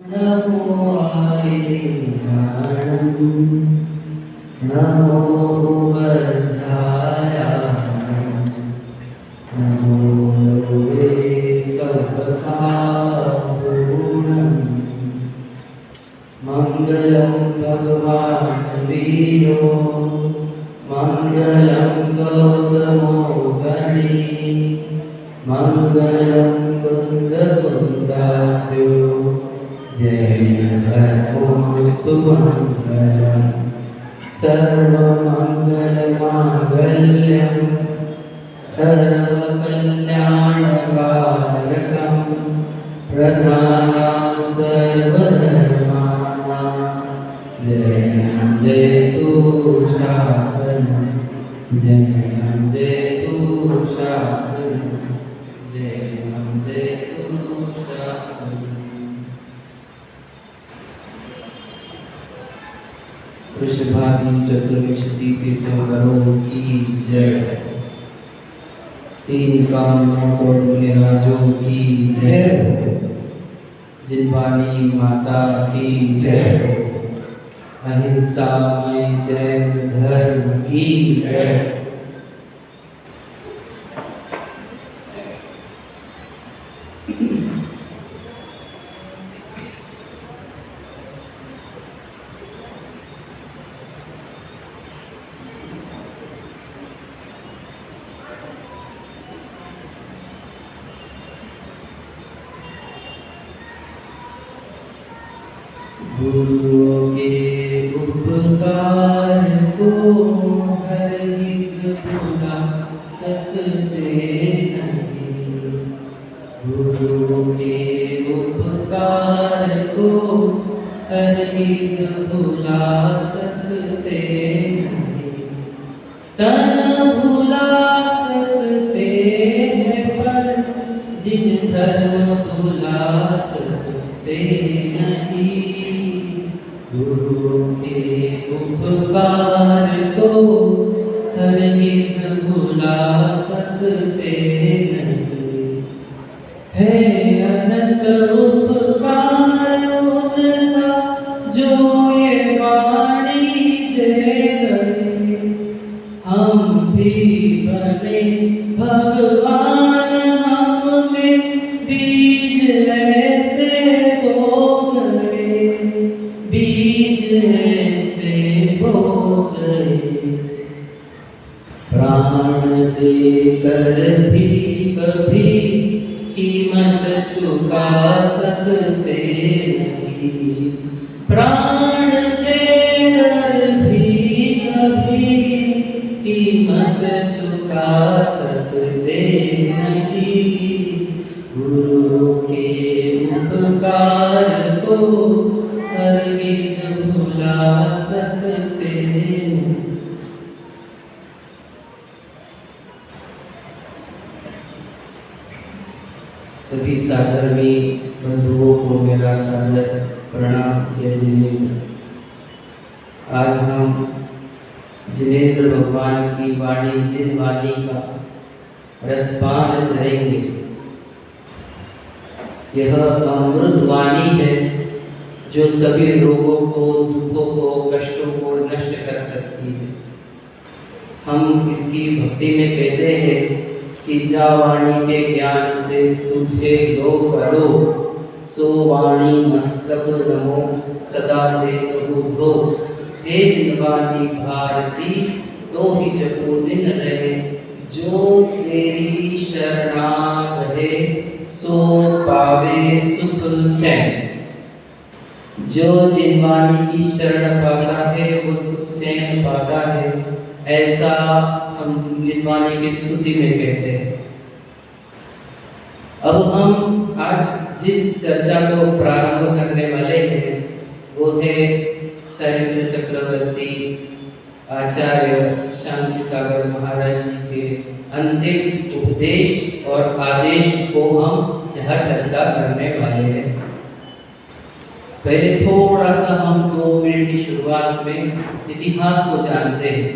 नमो आयिराणं नमो वज्रायाणं नमो वे सर्वसापूर्णं मङ्गलं भगवान् वीरो मङ्गलं गौतमो गणी मङ्गलं कुन्दकुन्दाभ्यो जय धर्मोऽस्तु मङ्गलम् सर्वमङ्गलमाङ्गल्यं सर्वकल्याणकारकं प्रदानं सर्वधर्माणां जयं जयतु शासनं जयं जयतु शासनं जयं जयतु शासनं। वृषभादि चतुर्विंशति तीर्थंकरों की जय। तीन कामों और राजों की जय। जिनवानी माता की जय। अहिंसामय जैन धर्म की जय। गुरुओं के उपकार को हरगिज़ भुला सकते नहीं। गुरुओं के उपकार को हरगिज़ भुला सकते नहीं। तन भुला सकते हैं पर जिन धर्म भुला सकते नहीं। गुरुओं के उपकार को हरगिज़ भुला सकते नहीं। है अनंत उपकार उनका जो ये वाणी दे गए। हम भी बने भगवान हम में बीज ऐसे बो गए। बीज ऐसे बो गए। प्राण देकर भी कभी कीमत चुका सकते नहीं। प्राण देकर भी कभी कीमत चुका सकते नहीं। गुरु के उपकार को हरगिज़ भुला सकते नहीं। सभी साधर्मी बंधुओं को मेरा सादर प्रणाम। जय जिनेंद्र। आज हम जिनेंद्र भगवान की वाणी जिनवानी का रसपान करेंगे। यह अमृत वाणी है जो सभी रोगों को, दुखों को, कष्टों को नष्ट कर सकती है। हम इसकी भक्ति में कहते हैं कि जा वाणी के ज्ञान से सूझे लो करो। सो वाणी मस्तक नमो सदा देत बुद्धो। हे जिनवानी भारती तो ही जपो दिन रहे। जो तेरी शरणागत है सो पावे सुख चैन। जो जिनवानी की शरण पाता है वो सुख चैन पाता है। ऐसा हम जिनवानी की स्तुति में कहते हैं। अब हम आज जिस चर्चा को प्रारंभ करने वाले हैं वो है शैलेंद्र चक्रवर्ती आचार्य शांति सागर महाराज जी के अंतिम उपदेश और आदेश को हम यहाँ चर्चा करने वाले हैं। पहले थोड़ा सा हम 2 मिनट की शुरुआत में इतिहास को जानते हैं।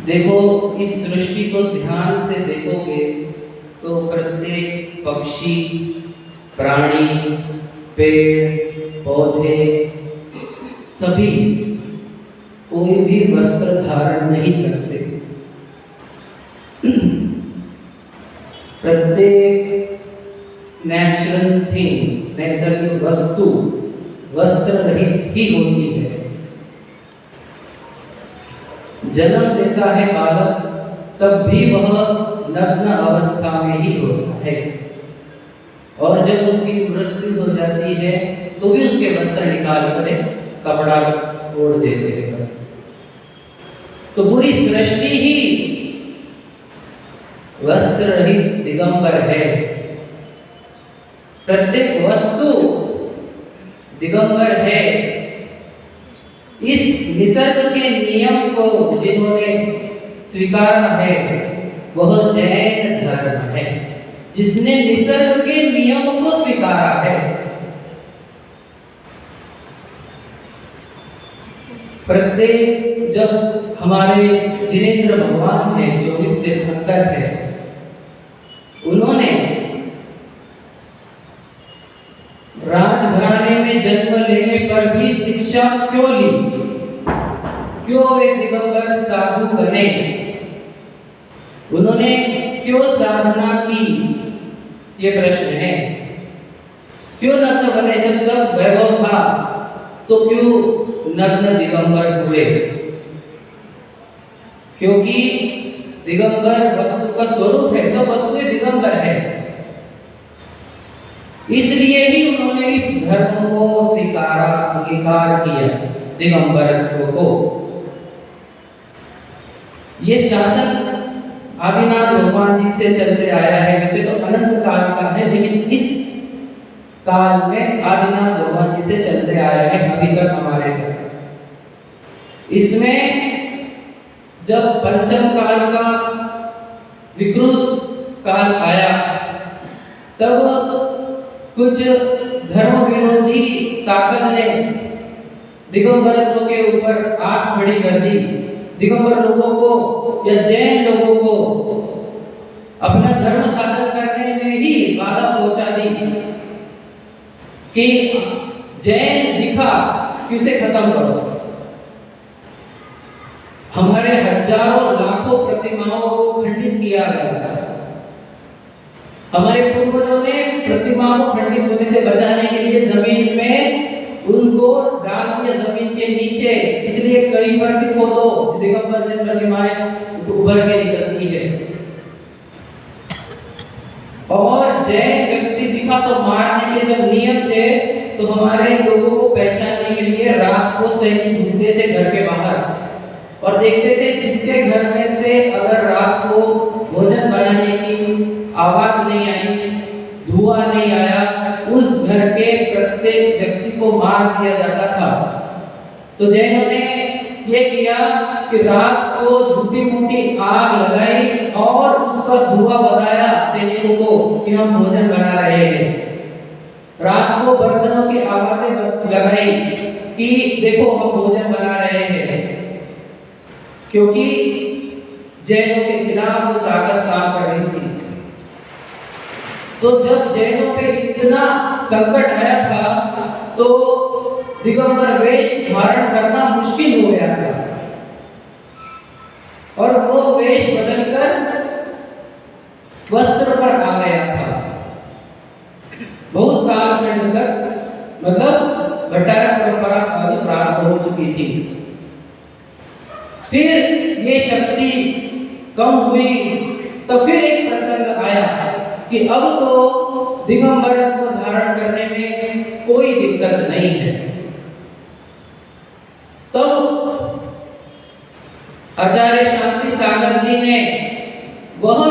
देखो, इस सृष्टि को ध्यान से देखोगे तो प्रत्येक पक्षी, प्राणी, पेड़ पौधे सभी कोई भी वस्त्र धारण नहीं करते। प्रत्येक नेचुरल थिंग, नैसर्गिक वस्तु वस्त्र रहित ही होती है। जन्म देता है बालक तब भी वह नग्न अवस्था में ही होता है, और जब उसकी मृत्यु हो जाती है तो भी उसके वस्त्र निकाल कर कपड़ा ओढ़ देते हैं बस। तो पूरी सृष्टि ही वस्त्र रहित दिगंबर है। प्रत्येक वस्तु दिगंबर है। इस निसर्ग के नियम को जिन्होंने स्वीकारा है वह जैन धर्म है, जिसने निसर्ग के नियम को स्वीकारा है। प्रत्येक जब हमारे जिनेंद्र भगवान हैं जो इस तीर्थंकर है, उन्होंने राजघराने में जन्म लेने पर भी दीक्षा क्यों ली, क्यों वे दिगंबर साधु बने, उन्होंने क्यों साधना की, ये प्रश्न है। क्यों नग्न बने? जब सब वैभव था तो क्यों नग्न दिगंबर हुए? क्योंकि दिगंबर वस्तु का स्वरूप है, सब वस्तुएं दिगंबर है। इसलिए ही उन्होंने इस धर्म को स्वीकारा, अंगीकार किया, दिगंबरत्व को। ये शासन आदिनाथ भगवान जी से चलते आया है। वैसे तो अनंत काल का है, लेकिन इस काल में आदिनाथ भगवान जी से चलते आया है अभी तक हमारे तक। इसमें जब पंचम काल का विकृत काल आया तब कुछ धर्म विरोधी ताकत ने दिगंबरत्व के ऊपर आंच खड़ी कर दी। दिगंबर लोगों को या जैन लोगों को अपना धर्म साधन करने में ही बाधा पहुंचा दी कि जैन दिखा कि उसे खत्म करो। हमारे हजारों लाखों प्रतिमाओं को खंडित किया गया। हमारे पूर्वजों ने प्रतिमाओं को खंडित होने से बचाने के लिए जमीन में उनको डाल दिया, जमीन के नीचे। इसलिए कई बार भी खोदो दिगंबर जैन प्रतिमाएं उभर के निकलती है। और जैन व्यक्ति दिखा तो मारने के जब नियम थे तो हमारे लोगों को पहचानने के लिए रात को सैनिक घूमते थे घर के बाहर और देखते थे जिसके घर में से अगर रात को भोजन बनाने की आवाज नहीं आई, धुआं नहीं आया, उस घर के प्रत्येक व्यक्ति को मार दिया जाता था। तो जैनों ने ये किया कि रात को झूठी मूठी आग लगाई और उसका धुआं बताया सैनिकों को कि हम भोजन बना रहे हैं। रात को बर्तनों की आवाजें लगाई कि देखो हम भोजन बना रहे हैं, क्योंकि जैनों के खिलाफ वो ताकत काम कर रही थी। तो जब जैनों पे इतना संकट आया था तो दिगंबर वेश धारण करना मुश्किल हो गया था और वो वेश बदलकर वस्त्र पर आ गया था। बहुत कालखंड तक मतलब भट्टारक परंपरा आदि प्रारंभ हो चुकी थी। फिर ये शक्ति कम हुई तो फिर एक प्रसंग आया कि अब तो दिगंबरत्व धारण करने में कोई दिक्कत नहीं है। तो आचार्य शांति सागर जी ने वह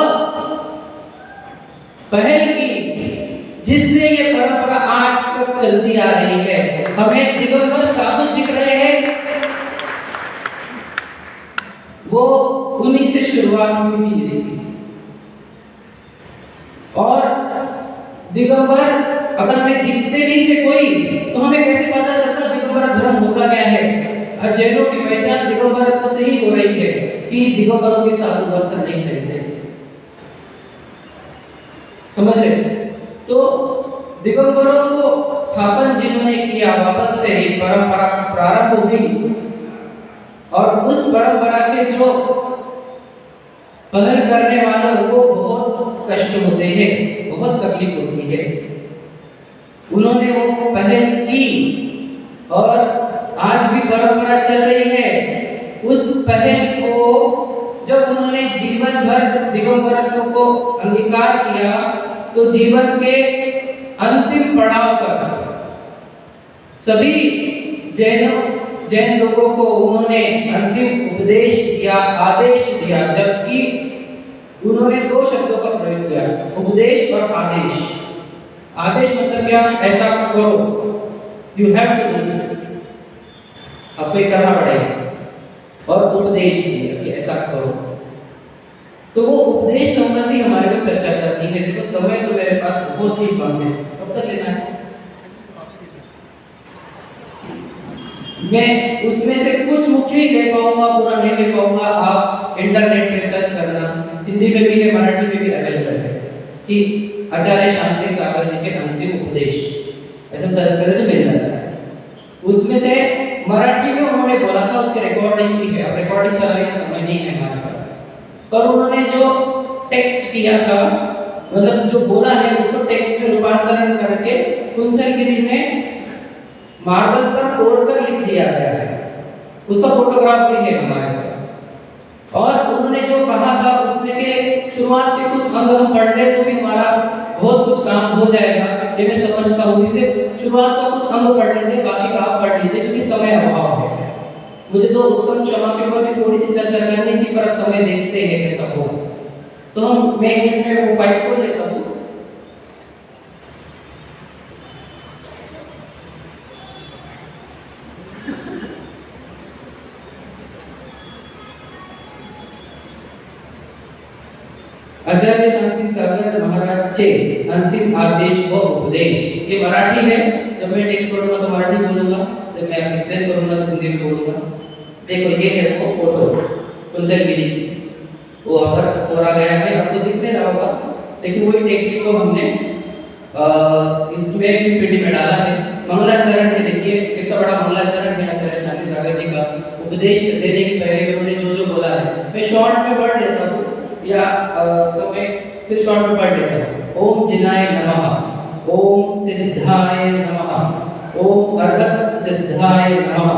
पहल की जिससे ये परंपरा आज तक चलती आ रही है। हमें दिगंबर साधु दिख रहे हैं, वो उन्हीं से शुरुआत हुई थी इसकी। और दिगंबर अगर हमें दिखते नहीं थे कोई तो हमें कैसे पता चलता दिगंबर धर्म होता क्या है? और जैनों की पहचान दिगंबरत्व से ही हो रही है कि दिगंबरों के साधु वस्त्र नहीं पहनते। समझ रहे? तो दिगंबरों को स्थापन जिन्होंने किया, वापस से एक परंपरा प्रारंभ हुई और उस परंपरा के जो पहल करने वालों को बहुत कष्ट होते हैं, बहुत तकलीफ होती है। उन्होंने वो पहल की और आज भी परंपरा चल रही है। उस पहल को जब उन्होंने जीवन भर दिगंबरत्व को अंगीकार किया तो जीवन के अंतिम पड़ाव पर सभी जैन लोगों को उन्होंने अंतिम उपदेश दिया, आदेश दिया, जबकि उन्होंने दो शब्दों का प्रयोग किया, उपदेश और आदेश। आदेश मतलब क्या? ऐसा करो, you have to do this, आपको ये करना पड़ेगा। और उपदेश दिया कि ऐसा करो। तो वो उपदेश संबंधी हमारे को चर्चा करनी है। देखो समय तो मेरे पास बहुत ही कम है, कब तक लेना है? मैं उसमें से कुछ मुख्य ही ले पाऊंगा, पूरा नहीं ले पाऊंगा। आप इंटरनेट पे सर्च करना, हिंदी में भी है, मराठी में भी अवेलेबल है कि आचार्य शांति सागर जी के अंतिम उपदेश, ऐसा सर्च करें तो मिल जाता है। उसमें से मराठी में उन्होंने बोला था, उसकी रिकॉर्डिंग भी है। अब रिकॉर्डिंग चलाने का समय नहीं है हमारे पास, पर उन्होंने जो टेक्स्ट किया था, मतलब जो बोला है उसको टेक्स्ट में रूपांतरण करके कुंतलगिरी में मार्बल पर तोड़कर लिख दिया गया है। उसका फोटोग्राफ भी है हमारे पास। और उन्होंने जो कहा था उसमें के शुरुआत के कुछ अंग हम पढ़ ले तो भी हमारा बहुत कुछ काम हो जाएगा, ये मैं समझता हूँ। इसलिए शुरुआत का कुछ अंग पढ़ लेते, बाकी का आप पढ़ लीजिए क्योंकि समय अभाव है। मुझे तो उत्तम क्षमा के ऊपर भी थोड़ी सी चर्चा करनी थी, पर अब समय देखते हैं कैसा हो। तो मैं एक मिनट में वो फाइट को लेता हूँ। आचार्य शांति सागर महाराज चे अंतिम आदेश व उपदेश, ये मराठी है। जब मैं टेक्स्ट पढ़ूंगा तो मराठी बोलूंगा, जब मैं एक्सप्लेन करूंगा तो हिंदी में बोलूंगा। देखो ये है वो फोटो कुंतलगिरी, वो अगर तोड़ा गया है, आपको दिखने रहा होगा, लेकिन वही टेक्स्ट को हमने इसमें पीपीटी में डाला है। मंगलाचरण में देखिए कितना बड़ा मंगलाचरण है आचार्य शांति सागर जी का। उपदेश देने की पहले उन्होंने जो जो बोला है, मैं शॉर्ट में पढ़ लेता हूँ या समय फिर शॉर्ट में पढ़ लेता हूँ। ओम जिनाय नमः, ओम सिद्धाय नमः, ओम अर्हत सिद्धाय नमः,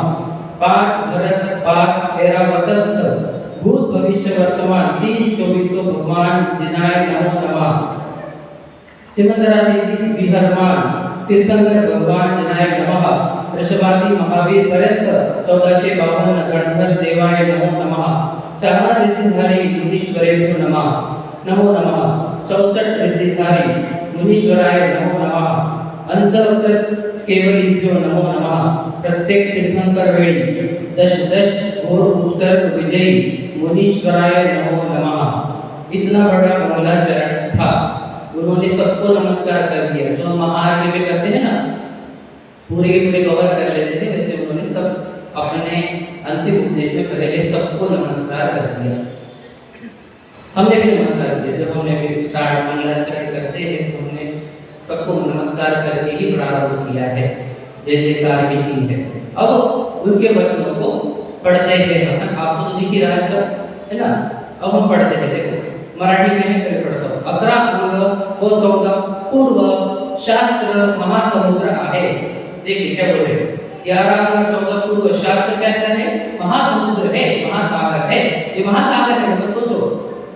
5 भरत 5 ऐरावतस्थ भूत भविष्य वर्तमान 30 24 भगवान जिनाय नमो नमः। सिमंदरादि 30 विहरमान तीर्थंकर भगवान जिनाय नमः। वृषभादि महावीर पर्यंत 1452 गणधर देवाय नमो नमः। 4 रिद्धिधारी मुनीश्वरेभ्यो नमः नमो नमः। 64 रिद्धिधारी मुनीश्वराय नमो नमः। अंतर्गत केवलीभ्यो नमो नमः। प्रत्येक तीर्थंकर वेळी 10 घोर उपसर्ग विजयी मुनीश्वराय नमो नमः। इतना बड़ा मंगलाचरण था, उन्होंने सबको नमस्कार कर दिया। जो हम महाआरती में करते हैं ना, पूरे कवर कर लेते थे, वैसे उन्होंने सब अपने अंतिम उपदेश में पहले सबको नमस्कार कर दिया। हमने भी नमस्कार किया। जब हमने भी स्टार्ट मंगलाचरण करते हैं तो हमने सबको नमस्कार करके ही प्रारंभ किया है, जय जयकार भी की है। अब उनके वचनों को पढ़ते हैं, आपको तो दिख ही रहा है ना। अब हम पढ़ते हैं, देखो मराठी में है, पहले पढ़ता हूँ। 11 अंग व 14 पूर्व शास्त्र महासमुद्र आहे। देखिए क्या बोल रहे हैं, 11 अंग 14 पूर्व शास्त्र कैसा है? महासमुद्र है, महासागर है। ये महासागर है, मतलब सोचो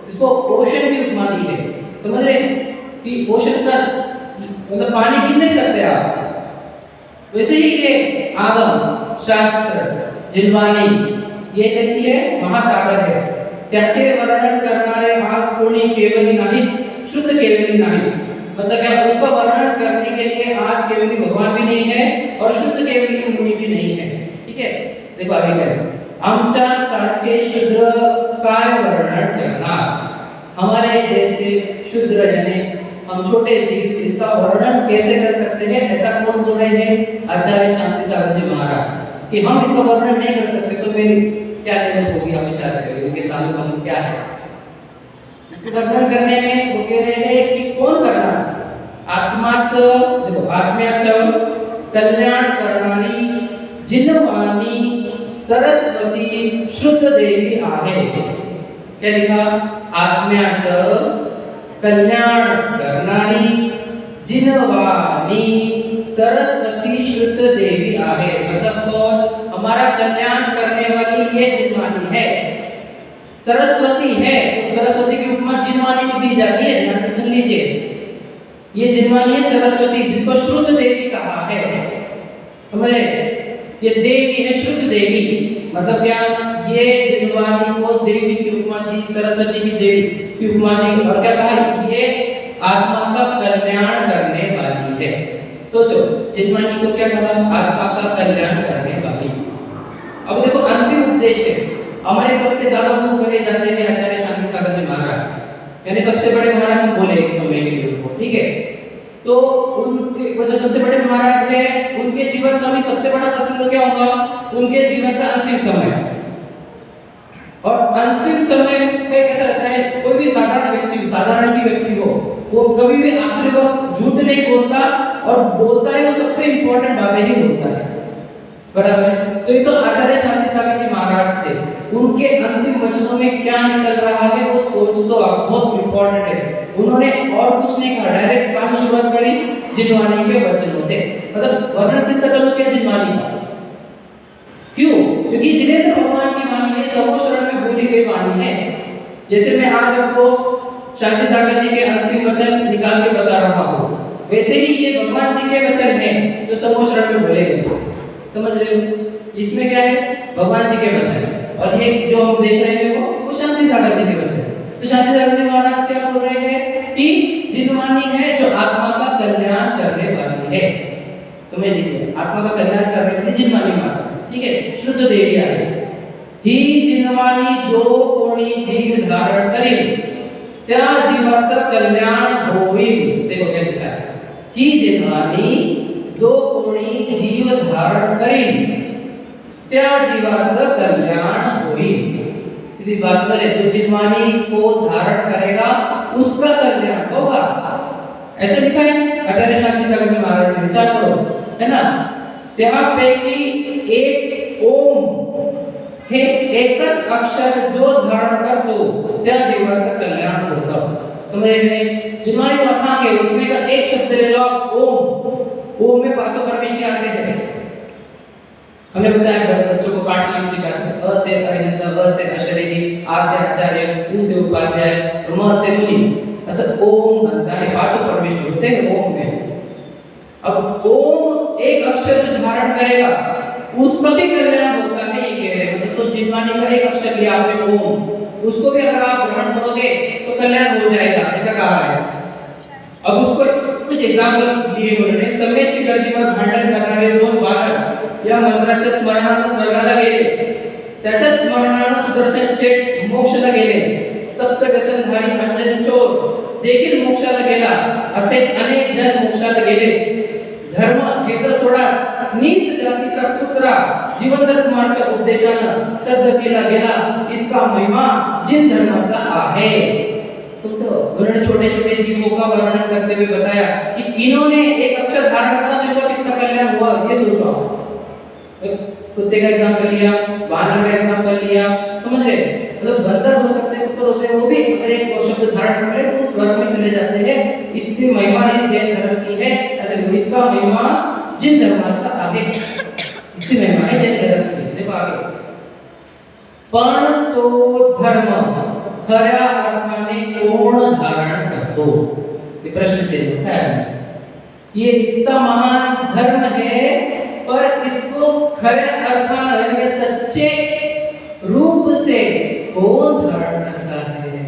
इसको ओशन की उपमा दी है। समझ रहे कि ओशन का मतलब पानी गिर नहीं सकते आप, वैसे ही ये आगम शास्त्र जिनवाणी ये कैसी है? महासागर है। त्याचे वर्णन करणारे आज कोणी केवली नाही, शुद्ध केवली नाही। मतलब क्या? उसका वर्णन करने के लिए आज केवली भगवान भी नहीं है और शुद्ध केवली मुनि भी नहीं है। ठीक है, देखो आगे क्या है। आमच्या सारखे शुद्र काय वर्णन करणार? हमारे जैसे शुद्र यानी हम छोटे जीव, इसका वर्णन कैसे कर सकते हैं? ऐसा कौन बोल रहे हैं? आचार्य शांति सागर जी महाराज, कि हम इसका वर्णन नहीं कर सकते। तो मेरी क्या लेवल होगी, आप विचार करिए उनके सामने हम क्या है। इसको वर्णन करने में वो कह रहे हैं कि कौन करणार? आत्माचं, देखो आत्म्याचं कल्याण करणारी जिनवानी सरस्वती शुद्ध देवी आहे। क्या लिखा? आत्म्याचं कल्याण करणारी जिनवानी सरस्वती शुद्ध देवी आहे। मतलब कौन? हमारा कल्याण करने वाली ये जिनवानी है, सरस्वती है। तो सरस्वती की उपमा जिनवानी को दी जाती है, ध्यान से सुन लीजिए। ये जिनवानी है सरस्वती, जिसको शुद्ध देवी कहा है। समझे? ये देवी है शुद्ध देवी, मतलब क्या? ये जिनवानी को देवी की उपमा दी, सरस्वती की देवी की उपमा दी, और क्या कहा? ये आत्मा का कल्याण करने वाली है। सोचो, जिनवानी को क्या कहा? आत्मा का कल्याण करने वाली। अब देखो अंतिम उपदेश है। हमारे सबके दादा गुरु कहे जाते हैं आचार्य शांति सागर जी महाराज, यानी सबसे बड़े महाराज हम बोले एक समय के लिए उनको, ठीक है। तो उनके वो जो सबसे बड़े महाराज हैं, उनके जीवन का भी सबसे बड़ा प्रसंग क्या होगा? उनके जीवन का अंतिम समय। और अंतिम समय में कैसा रहता है? कोई भी साधारण व्यक्ति हो, वो कभी भी आखिरी वक्त झूठ नहीं बोलता, और बोलता है वो सबसे इंपॉर्टेंट बातें ही बोलता है, बराबर है। तो ये तो आचार्य शांति सागर जी महाराज थे, उनके अंतिम वचनों में क्या निकल रहा है वो सोच तो आप, बहुत इंपॉर्टेंट है। उन्होंने और कुछ नहीं कहा, डायरेक्ट कहां शुरुआत करी? जिनवानी के वचनों से। मतलब वर्णन किसका चालू किया? जिनवानी का। क्यों? क्योंकि जिनेंद्र भगवान की वाणी है, समोशरण में बोली गई वाणी है। जैसे मैं आज आपको शांति सागर जी के अंतिम वचन निकाल के बता रहा हूँ, वैसे ही ये भगवान जी के वचन हैं जो समोशरण में बोले गए। समझ रहे हो? इसमें क्या है? भगवान जी के वचन, और ये जो हम देख रहे हैं वो शांति सागर जी के वचन। तो शांति सागर जी महाराज क्या बोल रहे हैं कि जिनवानी है जो आत्मा का कल्याण करने वाली है। समझ लीजिए, आत्मा का कल्याण करने वाली जिनवानी माता, ठीक है, शुद्ध देवी आहे। ही जिनवानी जो कोणी जीव धारण करेल त्या जीवाचं कल्याण होईल। देखो क्या लिखा है? ही जिनवानी जो कोणी जीव धारण करेल त्या जीवाचं कल्याण होईल। सीधी बात है, जो जिनवानी को धारण करेगा उसका कल्याण होगा। ऐसे लिखा है आचार्य शांति सागर जी महाराज ने, विचार करो, है ना। त्यापैकी एक ओम हे एकच अक्षर जो धारण करतो त्या जीवाचं कल्याण होतं। समझ रहे? जिनवानी कथा है उसमें का एक शब्द ले लो, ओम। ओम में पांचों परमेश्वर आते हैं। हमने बताया बच्चों को पाठ्यक्रम सिखाते हैं, अ से अरिहंत, ब से अशरीरी, आ से आचार्य, उ से उपाध्याय, म से मुनि। ऐसा ओम बनता है, पांचों परमेश्वर होते हैं ओम में। अब ओम एक अक्षर जो धारण करेगा उसका भी कल्याण होता है, ये कह रहे हैं। तो जिनवानी का एक अक्षर लिया आपने ओम, उसको भी अगर आप ग्रहण करोगे तो कल्याण हो जाएगा, ऐसा कहा है। अब उसको कुछ एग्जाम्पल दिए उन्होंने। समय शिखर जीवर भांडण करणारे दोन वानर या मंत्राच्या स्मरणानं स्वर्गाला गेले, त्याच्या स्मरणानं सुदर्शन शेठ मोक्षाला गेले, सप्तव्यसनधारी अंजन चोर देखील मोक्षाला गेला, असे अनेक जण मोक्षाला गेले। धर्म हे तर सोडाच, नीच जातीचा कुत्रा जीवनदत्त कुमारच्या उपदेशानं सद्गतीला गेला, इतका महिमा जिन धर्माचा आहे। तो उन्होंने छोटे छोटे जीवों का वर्णन करते हुए बताया कि इन्होंने एक अक्षर धारण करा तो इनका कितना कल्याण हुआ, ये सोचो। कुत्ते का एग्जाम्पल लिया, वानर का एग्जाम्पल लिया, समझ रहे? मतलब बंदर हो सकते हैं, कुत्ते होते हैं, वो भी अगर एक शब्द धारण कर ले तो स्वर्ग में चले जाते हैं। इतनी महिमा इस जैन धर्म की है, ऐसे इतना महिमा जिन धर्माचा आहे, इतनी महिमा है जैन धर्म की। देखो आगे, पण तो धर्म खऱ्या अर्थाने कोण धारण करतो? ये प्रश्न चिन्ह है। ये इतना महान धर्म है, पर इसको खरे अर्थाने यानी सच्चे रूप से कौन धारण करता है?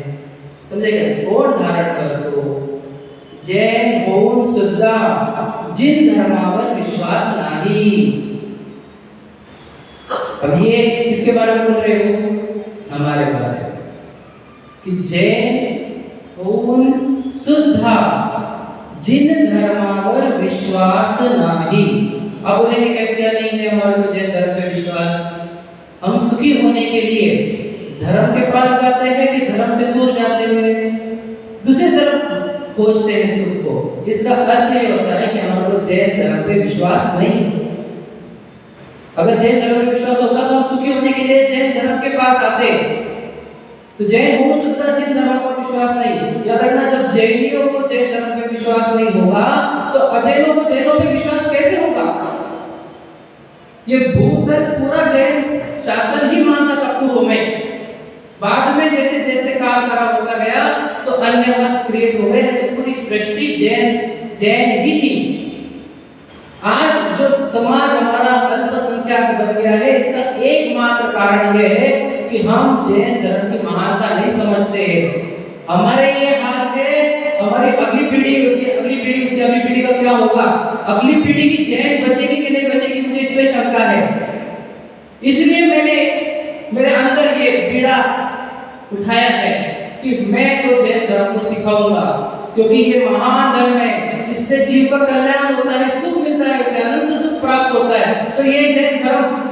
समझेगा? कौन धारण करतो? जैन होऊन सुद्धा जिन धर्मावर विश्वास नाही। अब ये किसके बारे में बोल रहे हो? हमारे बारे में, कि जैन होऊन सुद्धा जिन धर्मावर विश्वास नाही। अब बोलेंगे कैसे या नहीं है हमारे को जैन धर्म पे विश्वास? हम सुखी होने के लिए धर्म के पास जाते हैं कि धर्म से दूर जाते हुए दूसरे धर्म खोजते हैं सुख को। इसका अर्थ ये होता है कि हमारे को जैन धर्म पे विश्वास नहीं। अगर जैन धर्म पे विश्वास होता तो हम सुखी होने के लिए जैन धर्म के पास आते। तो जैन हो शुद्ध जिन धर्म पर विश्वास नहीं, याद रखना जब जैनियों को जैन धर्म पे विश्वास नहीं होगा तो अजैनों को जैनों पे विश्वास कैसे होगा? ये भूतल पूरा जैन शासन ही मानता था पूर्व में, बाद में जैसे जैसे काल खराब होता गया तो अन्य मत क्रिएट हो गए, तो पूरी सृष्टि जैन ही थी। आज जो समाज हमारा अल्पसंख्यक बन गया है, इसका एकमात्र कारण यह है कि हम जैन धर्म की महानता नहीं समझते हैं। हमारे ये हाल है, हमारी अगली पीढ़ी उसकी अगली पीढ़ी उसकी अगली पीढ़ी का क्या होगा, अगली पीढ़ी की जैन बचेगी कि नहीं बचेगी, मुझे इस पे शंका है। इसलिए मैंने मेरे अंदर ये पीड़ा उठाया है कि मैं तो जैन धर्म को सिखाऊंगा, क्योंकि ये महान धर्म है, इससे जीव का कल्याण होता है, सुख मिलता है, उसे अनंत सुख प्राप्त होता है। तो ये जैन धर्म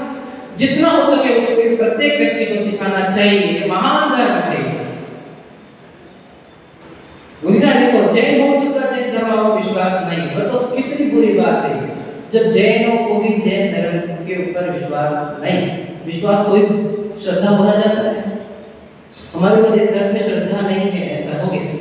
जितना हो सके वो प्रत्येक व्यक्ति को सिखाना चाहिए, ये महान धर्म है। देखो जैन हो चुका जैन धर्म में विश्वास नहीं, पर तो कितनी बुरी बात है जब जैनों को भी जैन धर्म के ऊपर विश्वास नहीं। विश्वास कोई श्रद्धा बोला जाता है, हमारे को जैन धर्म में श्रद्धा नहीं है, ऐसा हो गया।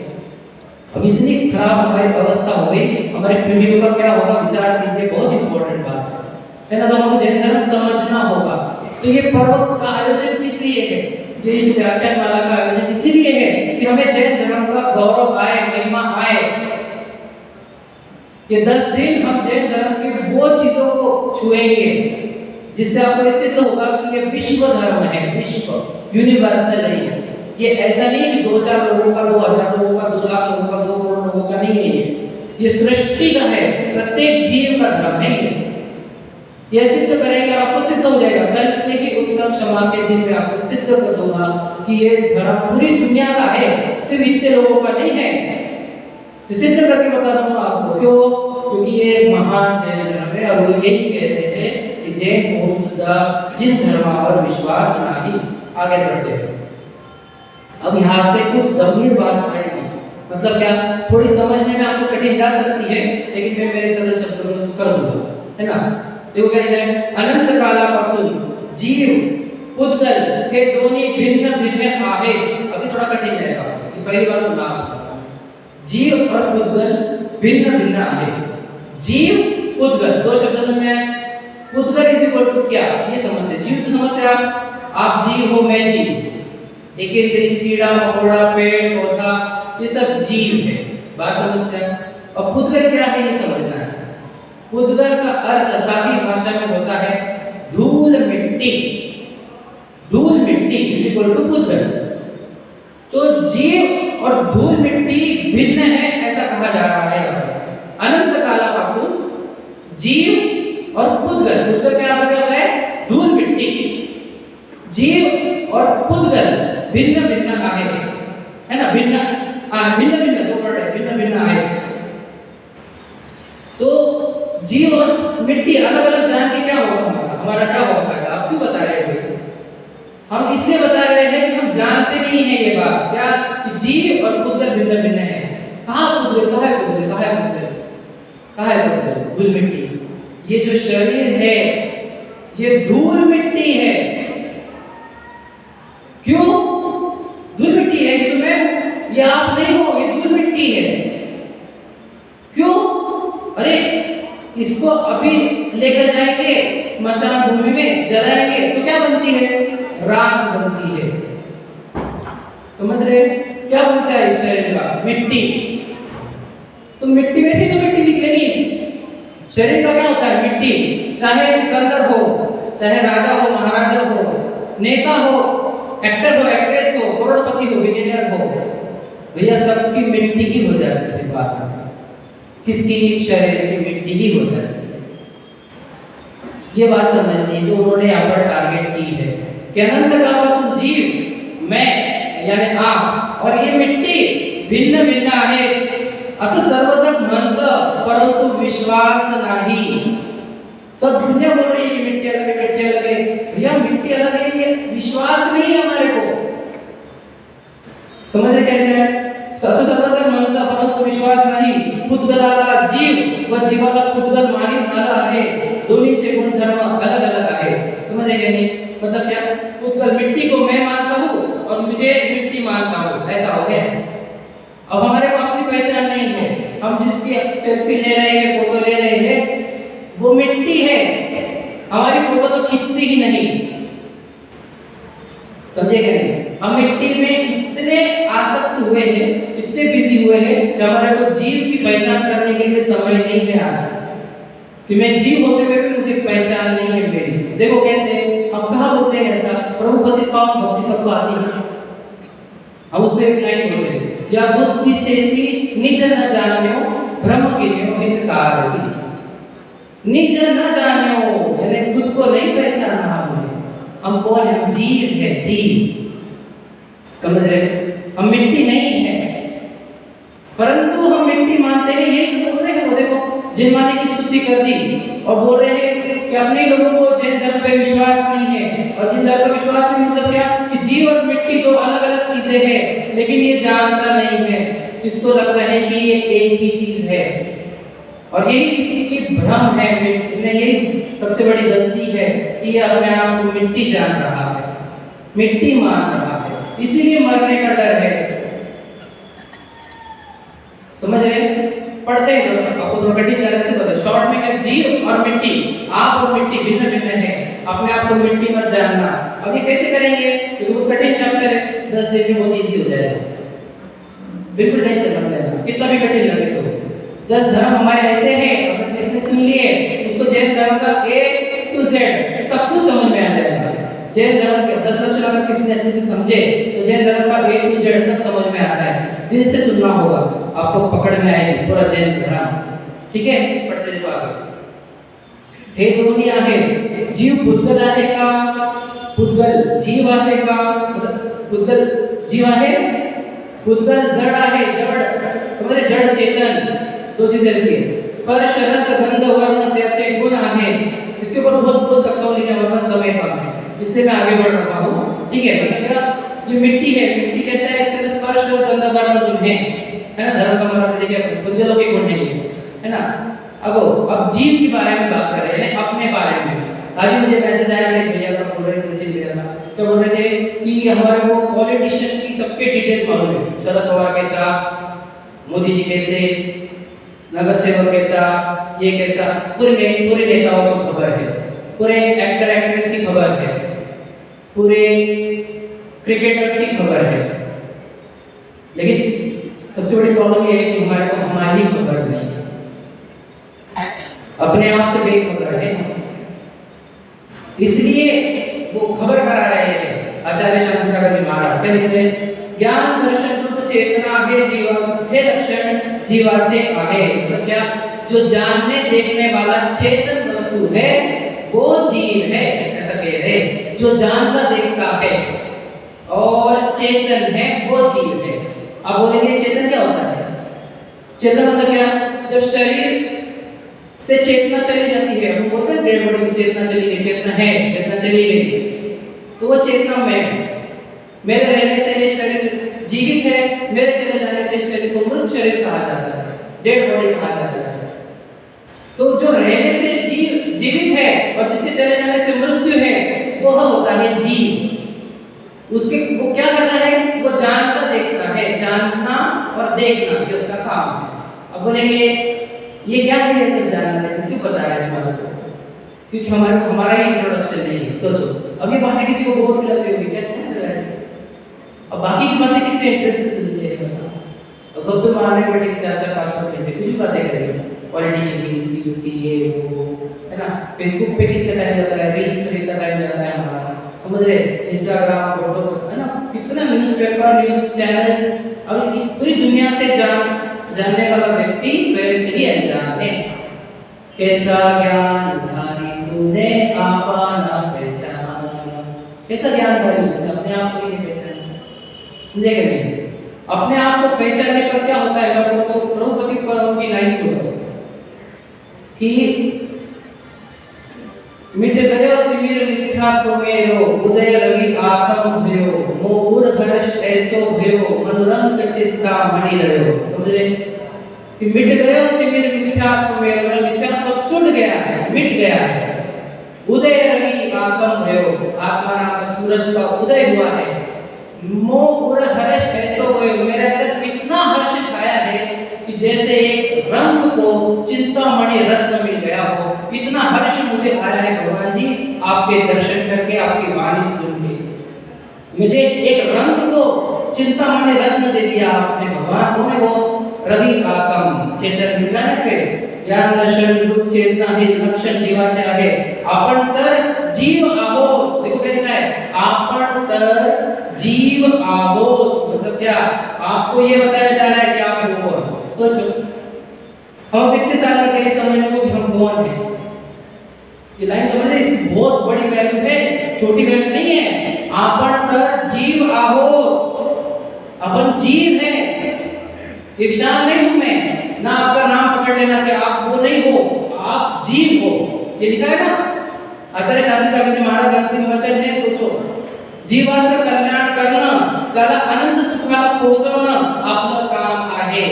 अब इतनी खराब हमारी अवस्था हो गई, हमारी पीढ़ियों का क्या होगा विचार कीजिए, बहुत इंपॉर्टेंट बात है ना। तो हमको जैन धर्म समझना होगा। तो ये पर्व का आयोजन किस लिए है, ये जो व्याख्यानमाला का आयोजन इसीलिए है कि हमें जैन धर्म का गौरव आए, महिमा आए। ये 10 दिन हम जैन धर्म की वो चीजों को छुएंगे जिससे आपको सिद्ध होगा कि ये विश्व धर्म है, विश्व यूनिवर्सल है। ये ऐसा नहीं कि 2-4 लोगों का, 2000 लोगों का, 2 लाख लोगों का, 2 करोड़ लोगों का नहीं है। ये सृष्टि का है, प्रत्येक जीव का धर्म है। ये सिद्ध करेंगे और आपको सिद्ध हो जाएगा। कल की उत्तम क्षमा के दिन में आपको सिद्ध कर दूंगा कि ये धर्म पूरी दुनिया का है, सिर्फ इतने लोगों का नहीं है। सिद्ध करके बता दूंगा आपको, क्यों? क्योंकि ये महान जैन धर्म है और वो यही कहते हैं कि जैन हो शुद्ध जिन धर्म पर विश्वास नहीं। आगे बढ़ते हैं। अब यहाँ से कुछ गंभीर बात आएगी, मतलब क्या, थोड़ी समझने में आपको कठिन जा सकती है, लेकिन मैं मेरे सरल शब्दों में कर दूंगा, है ना। देखो क्या है, अनंत कालापासून जीव पुद्गल हे दोन्ही भिन्न भिन्न आहे। अभी थोड़ा कठिन जाएगा, ये पहली बार सुना। जीव और पुद्गल भिन्न भिन्न आहे। जीव पुद्गल दो शब्दों में, पुद्गल इज इक्वल टू क्या, ये समझते। जीव तो समझते आप जीव हो, मैं जीव, एक एक कीड़ा मकोड़ा पेड़ पौधा ये सब जीव है, बात समझते हैं। और पुद्गल क्या है ये समझना है। पुद्गल का अर्थ सादी भाषा में होता है धूल मिट्टी। धूल मिट्टी इज इक्वल टू पुद्गल। तो जीव और धूल मिट्टी भिन्न है ऐसा कहा जा रहा है। अनंत कालापासून जीव और पुद्गल, पुद्गल क्या मतलब है, धूल मिट्टी। जीव और पुद्गल भिन्न भिन्न आहे, है ना, भिन्न भिन्न भिन्न दो वर्ड है, भिन्न भिन्न आहे। तो जीव और मिट्टी अलग अलग जान के क्या होगा, हमारा क्या होगा, आप क्यों बता रहे हो? हम इसलिए बता रहे हैं कि हम जानते नहीं है ये बात, क्या कि जीव और पुद्गल भिन्न भिन्न है। कहाँ पुद्गल, कहाँ है पुद्गल, कहाँ है पुद्गल, कहाँ है पुद्गल, धूल मिट्टी। ये जो शरीर है ये धूल मिट्टी है। क्यों धूल मिट्टी है? कि तुम्हें, ये आप नहीं हो, ये धूल मिट्टी है। क्यों? अरे इसको अभी लेकर जाएंगे स्मशान भूमि में, जलाएंगे तो क्या बनती है, राख बनती है। समझ रहे, क्या बनता है इस शरीर का, मिट्टी। तो मिट्टी में से तो मिट्टी निकलेगी। शरीर का क्या होता है, मिट्टी। चाहे सिकंदर हो, चाहे राजा हो, महाराजा हो, नेता हो, एक्टर हो, एक्ट्रेस हो, करोड़पति हो, बिलियनियर हो, भैया सबकी मिट्टी ही हो जाती है। बात किसकी, शरीर की मिट्टी ही हो जाती है। ये बात समझनी है जो उन्होंने यहाँ पर टारगेट की है कि अनंत कालापासून जीव, मैं यानी आप और ये मिट्टी भिन्न भिन्न आहे असं सर्वजण म्हणतं, परंतु विश्वास नाही। सब दुनिया बोल रही है कि मिट्टी अलग है, मिट्टी अलग है। भैया मिट्टी अलग है, ये विश्वास नहीं है हमारे को। समझ रहे क्या है? असं सर्वजण म्हणतं, परंतु तो विश्वास नाही, पुद्गलाला जीव व जीवाला पुद्गल मानित आला आहे, दोन्हीचे गुणधर्म अलग अलग आहे। समझे कि नहीं? मतलब क्या, पुद्गल मिट्टी को मैं मानता हूँ और मुझे मिट्टी मानता हूँ, ऐसा हो गया। अब हमारे को अपनी पहचान नहीं है, हम जिसकी सेल्फी ले रहे हैं, फोटो ले रहे हैं, वो मिट्टी है, हमारी फोटो तो खींचती ही नहीं। समझे कि नहीं? हम मिट्टी में इतने आसक्त हुए हैं, इतने बिजी हुए हैं कि हमारे को जीव की पहचान करने के लिए समय नहीं है आज, कि मैं जीव होते हुए भी मुझे पहचान नहीं है मेरी। देखो कैसे हम कहाँ बोलते हैं ऐसा, प्रभु पति पावन भक्ति सबको आती है, हम उसमें एक लाइन बोलते हैं, या बुद्धि सेती निज न जान्यो ब्रह्म गिन्यो हितकार जी। निज न जान्यो यानी खुद को नहीं पहचाना हमने, हम कौन है? हम जीव है, जीव। समझ रहे? हम मिट्टी नहीं है, परंतु हम मिट्टी मानते हैं, यही बोल रहे हैं। वो देखो जिनमाने की स्तुति कर दी और बोल रहे हैं कि अपने लोगों को जैन धर्म पे विश्वास नहीं है, और जिन धर्म पे विश्वास नहीं मतलब क्या, कि जीव और मिट्टी दो अलग अलग चीजें हैं, लेकिन ये जानता नहीं है, इसको लगता है कि ये एक ही चीज है, और यही किसी की भ्रम है। यही सबसे बड़ी गलती है कि ये अपने आप को मिट्टी जान रहा है, मिट्टी मान रहा है, इसीलिए मरने का डर है इसको। समझ रहे? पढ़ते हैं तो आपको थोड़ा कठिन तरह से बता, शॉर्ट में क्या, जीव और मिट्टी, आप और मिट्टी भिन्न भिन्न है, अपने आप को मिट्टी मत जानना। अब ये कैसे करेंगे? ये बहुत कठिन शब्द है, 10 दिन में बहुत इजी हो जाएगा, बिल्कुल टेंशन मत लेना, कितना भी कठिन लगे तो। 10 धर्म हमारे ऐसे हैं, अगर जिसने सुन लिए उसको जैन धर्म का A to Z सब कुछ समझ में आ जाएगा। जैन धर्म के 10 लक्षण अगर किसी ने अच्छे से समझे तो जैन धर्म का A to Z सब समझ में आता है। दिल से सुनना होगा, आपको पकड़ में आएगी पूरा जैन धर्म। ठीक है, पढ़ते देखो आगे। हे दोन्ही आहे, जीव पुद्गल आहे का? पुद्गल जीव आहे का? पुद्गल जीव आहे, पुद्गल जड आहे, जड समझे, जड चेतन, दो चीजें रहती है। स्पर्श रस गंध वर्ण त्याचे गुण आहे। इसके ऊपर बहुत बोल सकता हूँ, लेकिन हमारे पास समय कम है, इसलिए मैं आगे बढ़ रहा हूँ। ठीक है, मतलब क्या, ये मिट्टी है, मिट्टी कैसा है, इसके अंदर स्पर्श रस गंध वर्ण गुण है ना, धर्म का मतलब देखिए पुद्गलों के गुण है ना। अब जीव के बारे में बात कर रहे हैं, अपने बारे में। आज मुझे मैसेज आया था, भैया का बोल रहे थे, भैया का क्या बोल रहे थे कि हमारे को पॉलिटिशियन की सबके डिटेल्स मालूम है, शरद पवार कैसा, मोदी जी कैसे, नगर सेवक कैसा, ये कैसा, पूरे नेताओं को खबर है, पूरे एक्टर एक्ट्रेस की खबर है, पूरे क्रिकेटर्स की खबर है। लेकिन सबसे बड़ी प्रॉब्लम ये है कि हमारे को हमारी खबर नहीं, अपने आप से बेखबर है, इसलिए वो खबर करा रहे हैं। आचार्य शांतिसागर जी महाराज क्या लिखते हैं, ज्ञान दर्शन रूप चेतना हे जीवा हे लक्षण जीवाचे आहे। मतलब क्या, जो जानने देखने वाला चेतन वस्तु है वो जीव है, ऐसा कह रहे। जो जानता देखता है और चेतन है वो जीव है। अब बोलेंगे चेतन क्या होता है? चेतन मतलब क्या, जब शरीर से चेतना चली जाती है, हम बोलते हैं डेड बॉडी की चेतना चली गई, चेतना है, चेतना चली गई, तो वो चेतना में मेरे रहने से ये शरीर जीवित है, मेरे चले जाने से शरीर को मृत शरीर कहा जाता है, डेड बॉडी कहा जाता है। तो जो रहने से जीवित है और जिसके चले जाने से मृत्यु है, वो होता है जीव। उसके वो क्या करना है, वो जानता देखता है, जानना और देखना ये उसका काम है। अब बोलेंगे ये क्या है सब जानना, लेकिन क्यों बता रहे हैं हमारे को? क्योंकि हमारे को हमारा ही इंट्रोडक्शन नहीं है। सोचो, अब ये बातें किसी को बोर भी लगती होगी, क्या कहते हैं, अब बाकी की बातें कितने इंटरेस्ट से सुनते हैं, और गप्पे मारने बैठे 4-4 5-5 घंटे कुछ भी बातें करेंगे, पॉलिटिशियन की, इसकी उसकी, ये वो, है ना। फेसबुक पे कितना टाइम जाता है, रील्स पे कितना टाइम जाता है हमारा, समझ रहे, इंस्टाग्राम, फोटो, है ना, कितना न्यूज़पेपर, न्यूज़ चैनल्स। अब पूरी दुनिया से जानने वाला व्यक्ति स्वयं से ही अनजान है। कैसा ज्ञान धारी तूने आपा ना पहचाना, कैसा ज्ञान धारी अपने आप को ही नहीं पहचाना, समझे कि नहीं? अपने आप को पहचानने पर क्या होता है, तो प्रभुपति परम की लाइन को कि मिट गयो तिमिर मिथ्या तो मेरो, उदय रवि आत्म भयो, मोर हर्ष ऐसो भयो, मनोरंग चित्ता मणि रहो। समझ रहे? कि मिट गयो कि मेरे मिथ्यात्व में, मेरा मिथ्यात्व टूट गया है, मिट गया है। उदय रवि आगम भयो, आत्मा नाम सूरज का उदय हुआ है। मोह उर हर्ष ऐसो भयो, मेरे अंदर इतना हर्ष छाया है कि जैसे एक रंग को चिंतामणि रत्न मिल गया हो, इतना हर्ष मुझे आया है भगवान जी आपके दर्शन करके, आपकी वाणी सुन के। मुझे एक रंग को चिंतामणि रत्न दे दिया आपने भगवान। कौन है वो? रवि आगम, चेतन विज्ञान के ज्ञान दर्शन रूप चेतना है लक्षण जीवाचे आहे। आपण तर जीव आहोत, देखो क्या लिखा है, आपण तर जीव आहोत, मतलब क्या? आपको ये बताया जा रहा है कि आप वो कौन। सोचो हम कितने साल लगे ये समझने को कि हम कौन हैं। ये लाइन समझ रहे, इसकी बहुत बड़ी वैल्यू है, छोटी वैल्यू नहीं है। आपण तर जीव आहोत, अपन जीव है, ये विशाल नहीं हूं मैं, ना आपका नाम पकड़ लेना कि आप वो नहीं हो, आप जीव हो। ये लिखा है ना आचार्य शांती सागर जी महाराज अंतिम वचन है, सोचो, जीवाचं कल्याण करणं, त्याला आनंद सुखाला पोहोचवणं आपलं काम आहे।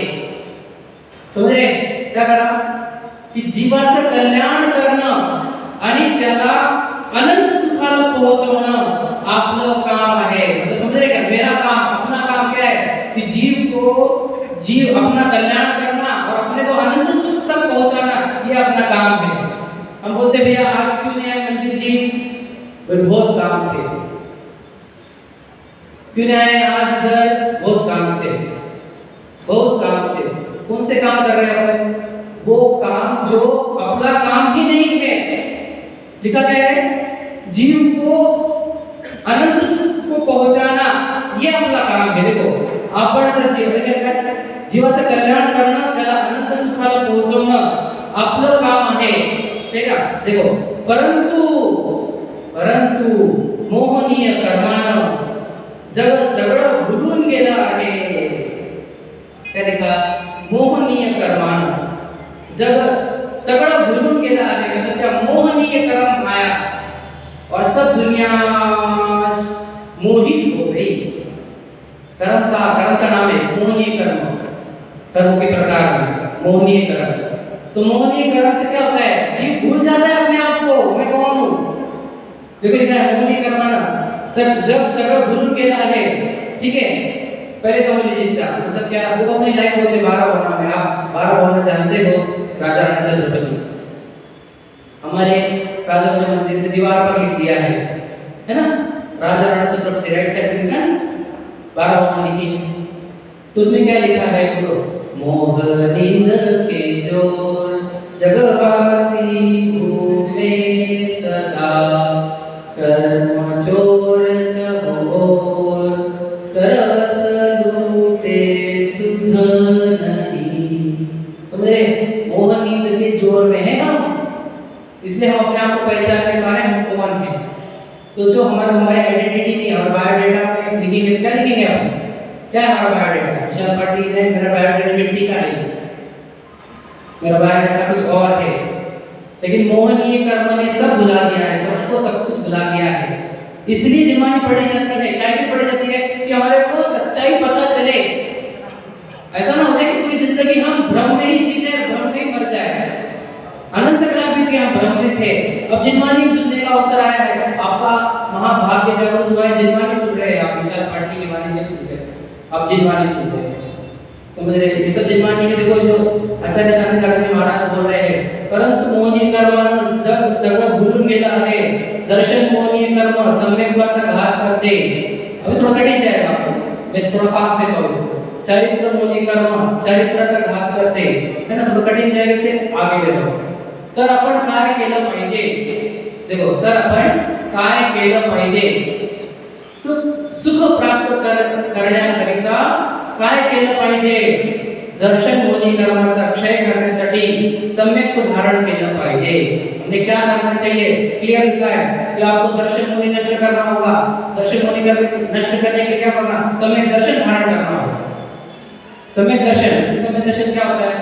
समझ रहे क्या करा कि जीवाचं कल्याण करणं आणि त्याला आनंद सुखाला पोहोचवणं आपलं काम आहे। मतलब समझ रहे क्या? मेरा काम, अपना काम क्या है कि जीव अपना कल्याण करना और अपने को आनंद सुख तक पहुंचाना, ये अपना काम है। हम बोलते भैया आज क्यों नहीं आए मंदिर जी? बहुत काम थे। क्यों नहीं आए आज इधर? बहुत काम थे, बहुत काम थे। कौन से काम कर रहे हैं अपन? वो काम जो अपना काम ही नहीं है। लिखा क्या है? जीव को अनंत सुख को पहुंचाना, ये अपना काम है। देखो आपण तर जीवाचं कल्याण करणं, त्याला अनंत सुखाला पोहोचवणं आपलं काम आहे, ठीक आहे? देखो परंतु मोहनीय कर्मानं जग सगळं भुलून गेलं आहे। काय देखा? मोहनीय कर्मानं जग सगळं भुलून गेलं आहे, मतलब क्या? मोहनीय कर्म आया और सब दुनिया मोहित हो गई। कर्म का नाम है मोहनीय कर्म, कर्म के प्रकार में मोहनीय कर्म। तो मोहनीय कर्म से क्या होता है? जीव भूल जाता है अपने आप को, मैं कौन हूँ। देखो क्या है मोहनीय कर्माना, सब जब सगळं भूल गेला है, ठीक है? पहले समझ लीजिए क्या मतलब, क्या वो अपनी लाइफ होते 12 वर्णों में। आप 12 वर्ण जानते हो, राजा राणा छत्रपति हमारे राजा के मंदिर में दीवार पर लिख दिया है ना? राजा राणा छत्रपति राइट साइड में लिखा है 12 वर्ण लिखी। तो उसमें क्या लिखा है? मोह नींद के जोर जगवासी घूमे सदा, कर्म चोर चहोर सरस लूटे सुध नहीं। तो मेरे मोह नींद के जोर में है हम, इसलिए हम अपने आप को पहचान नहीं पा रहे हैं हम कौन हैं। सोचो हमारी आइडेंटिटी नहीं, हमारा बायोडाटा में लिखेंगे क्या लिखेंगे हम? क्या है हमारा बायोडाटा? विशाल पाटिल है, मेरा बायोडाटा मिट्टी का है, मेरा बायोडाटा कुछ और है। लेकिन मोहनीय कर्म ने सब भुला दिया है, सबको सब कुछ भुला दिया है। इसलिए जिम्मानी पढ़ी जाती है, क्या की पढ़ी जाती है? कि हमारे को सच्चाई पता चले। ऐसा ना हो जाए कि पूरी जिंदगी हम भ्रम में ही जीते, भ्रम में ही मर जाए। अनंत काल बीत गया, हम भ्रम में थे। अब जिनवानी सुनने का अवसर आया है, आपका महाभाग्य जागृत हुआ है, जिनवानी सुन रहे हैं आप, विशाल पार्टी की वाणी नहीं सुन रहे, आप जिनवानी सुन रहे हैं। समझ रहे? ये सब जिनवानी है। देखो जो आचार्य शांती सागर जी महाराज बोल रहे हैं, परंतु मोहनीय कर्म जग सगळं भुलून गेलं आहे, दर्शन मोहनीय कर्म सम्यक्त्वाचा घात करते। अभी थोड़ा कठिन जाएगा आपको, मैं थोड़ा फास्ट देता हूँ इसको। चरित्र मोहनीय कर्म चरित्राचा घात करते, है ना? थोड़ा कठिन जाएगा, इसलिए आगे ले लो। तर आपण काय केलं पाहिजे? देखो तर आपण काय केलं पाहिजे? सुख प्राप्त करण्याकरिता काय केलं पाहिजे? दर्शन मोहनीय कर्माचा क्षय करण्यासाठी सम्यक धारण केलं पाहिजे। हमने क्या करना चाहिए? क्लियर लिखा है कि आपको दर्शन मोहनी नष्ट करना होगा। दर्शन मोहनी नष्ट करने के लिए क्या करना? सम्यक दर्शन धारण करना होगा। सम्यक दर्शन क्या होता है?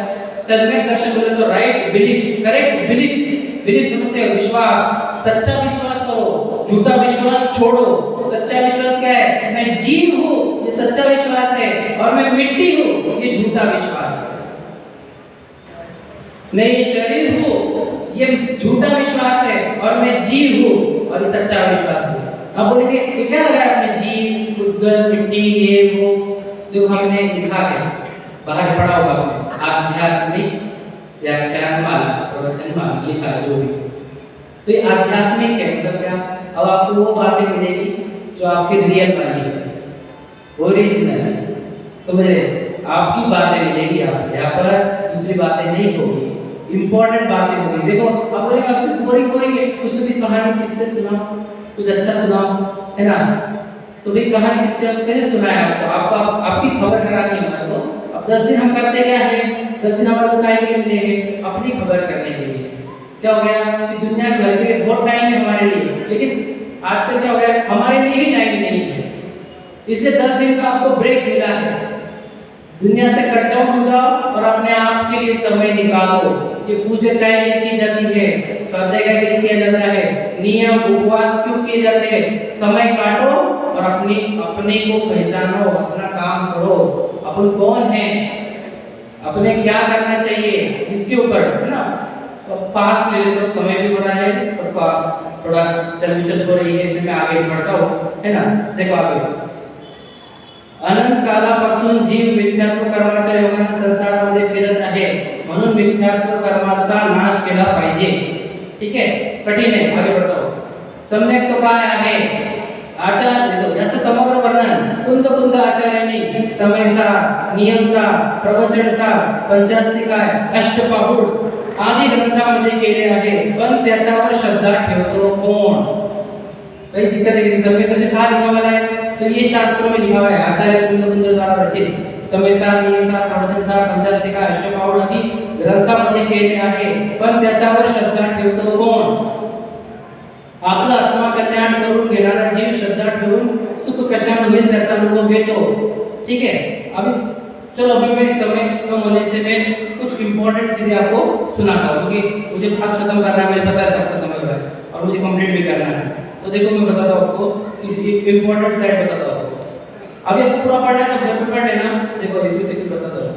सम्यक दर्शन बोले तो right belief, correct belief. Belief समझते हो? विश्वास, सच्चा विश्वास करो, झूठा विश्वास छोड़ो। सच्चा विश्वास क्या है? मैं जीव हूँ, ये सच्चा विश्वास है, और मैं मिट्टी हूँ, ये झूठा विश्वास है। मैं ये शरीर हूँ, ये झूठा विश्वास है, और मैं जीव हूँ और ये सच्चा विश्वास है। अब बोलेंगे ये क्या लग रहा है अपने जीव, उद्गल, मिट्टी, ये वो, जो हमने लिखा है बाहर पढ़ा होगा आपने, आध्यात्मिक व्याख्यान माला, प्रवचन माला लिखा है जो भी। तो ये आध्यात्मिक है, मतलब क्या? अब आपको वो बातें मिलेगी जो आपकी रियल वाली है, ओरिजिनल है, समझ रहे? आपकी बातें मिलेगी, आप यहाँ पर दूसरी बातें नहीं होगी, इंपॉर्टेंट बातें होगी। देखो अब बोलेंगे आप बोरिंग बोरिंग है, कुछ तो भी कहानी किससे सुनाओ, कुछ अच्छा सुनाओ, है ना? तो भाई कहानी किससे, कैसे सुनाए आपको? आपको आपकी खबर करानी है हमारे को। अब 10 दिन हम करते क्या है, 10 दिन हमारे को काहे के लिए मिले हैं? अपनी खबर करने के लिए। क्या हो गया कि दुनिया भर के लिए बहुत टाइम है हमारे लिए, लेकिन आजकल क्या हो गया, हमारे लिए ही टाइम नहीं है। इसलिए 10 दिन का आपको ब्रेक मिला है, दुनिया से कट डाउन हो जाओ और अपने आप के लिए समय निकालो। ये पूजन का की जाती है, स्वाध्याय का किया जाता है, नियम उपवास क्यों किए जाते हैं? समय काटो और अपने को पहचानो, अपना काम करो, अपन कौन है, अपने क्या करना चाहिए, इसके ऊपर, है ना? तो फास्ट ले लेते हो, समय भी हो रहा है, सबका थोड़ा चल हो रही है, इसमें मैं आगे बढ़ता हूँ, है ना? देखो आगे, अनंत कालापासून जीव मिथ्यात्व कर्माच्या योगाने संसारामध्ये फिरत आहे, म्हणून मिथ्यात्व कर्माचा नाश केला पाहिजे। ठीक है, कठीण आहे, आगे बढ़ता हूँ। सम्यक तो काय आहे? आचार देतो, याचं समग्र वर्णन कोणत्या आचार्यांनी समयसार, नियमसार, प्रवचनसार, पंचास्तिकाय, अष्टपाहुड आदी ग्रंथामध्ये केले आहे, पण त्याच्यावर श्रद्धा ठेवतो कोण? कई दिक्कत है, सम्यक कसे कहा लिखा हुआ है? तो ये शास्त्रों में लिखा हुआ है, आचार्य कुंद द्वारा रचित समयसार, नियमसार, प्रवचनसार, पंचास्तिका, अष्टपाहुड आदी ग्रंथामध्ये केले आहे, पण त्याच्यावर श्रद्धा ठेवतो कोण? आपलं आत्मकल्याण करून घेणारा जीव श्रद्धा ठेवून सुख कशाने होईल त्याचा अनुभव घेतो। ठीक है, अभी चलो अभी मैं समय कम होने से मैं कुछ इंपॉर्टेंट चीजें आपको सुनाता हूँ, क्योंकि मुझे फास्ट खत्म करना है, मुझे पता है सबका समय हो रहा है और मुझे कंप्लीट भी करना है। तो देखो मैं बताता हूँ आपको, इंपॉर्टेंट स्लाइड बताता हूँ आपको। अभी आपको पूरा पढ़ना है तो घर पे पढ़ लेना। देखो इसमें से कुछ बताता हूँ,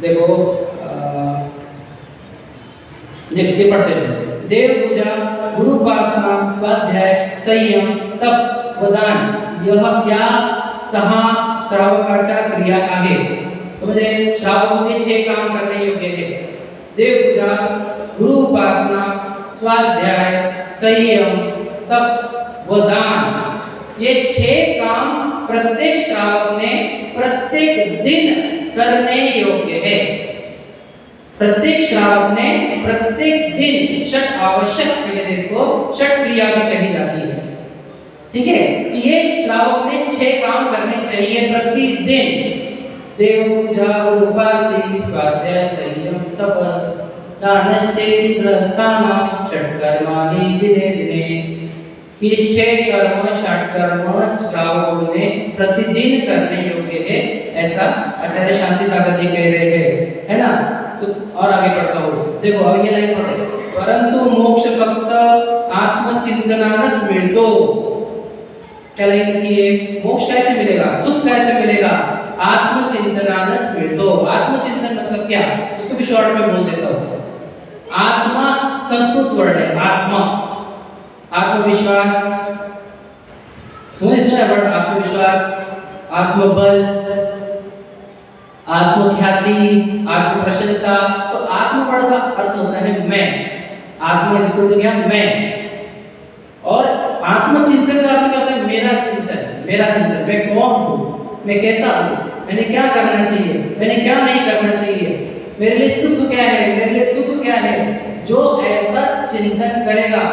देखो ये पढ़ते हैं। देव पूजा, गुरु उपासना, स्वाध्याय, संयम, तप, वदान या 6 श्रावकाच्या क्रिया आहे। समझे, श्रावक के 6 काम करने योग्य है। देव पूजा, गुरु उपासना, स्वाध्याय, संयम, तप, वदान, ये 6 काम प्रत्येक श्रावक ने प्रत्येक दिन करने योग्य है। प्रत्येक श्रावक ने प्रत्येक दिन षट आवश्यक कहते हैं, इसको षट क्रिया भी कही जाती है। ठीक है, ये श्रावक ने 6 काम करने चाहिए प्रतिदिन। देव पूजा, उपासना, स्वाध्याय, संयम, तप, दानश्चेति गृहस्थानां षट कर्माणि दिने दिने। ये 6 कर्म, षट कर्म श्रावकों ने प्रतिदिन करने योग्य है, ऐसा आचार्य शांति सागर जी कह रहे हैं, है ना? तो और आगे बढ़ता हूँ, देखो आगे लाइन पढ़ो। परंतु मोक्ष फक्त आत्मचिंतनानच मिळतो। क्या लाइन लिखी है? मोक्ष कैसे मिलेगा, सुख कैसे मिलेगा? आत्मचिंतनानच मिळतो। आत्मचिंतन मतलब क्या, उसको भी शॉर्ट में बोल देता हूँ। आत्मा संस्कृत वर्ड है, आत्मा, आत्मविश्वास, सुने वर्ड आत्मविश्वास, आत्मबल, आत्मख्याति, आत्म प्रशंसा। तो आत्म वर्ड का अर्थ होता है मैं, आत्मा इज इक्वल टू क्या, मैं। और आत्मचिंतन का अर्थ क्या होता है? मेरा चिंतन, मेरा चिंतन, मैं कौन हूँ, मैं कैसा हूँ, मैंने क्या करना चाहिए, मैंने क्या नहीं करना चाहिए, मेरे लिए सुख क्या है, मेरे लिए दुख क्या है। जो ऐसा चिंतन करेगा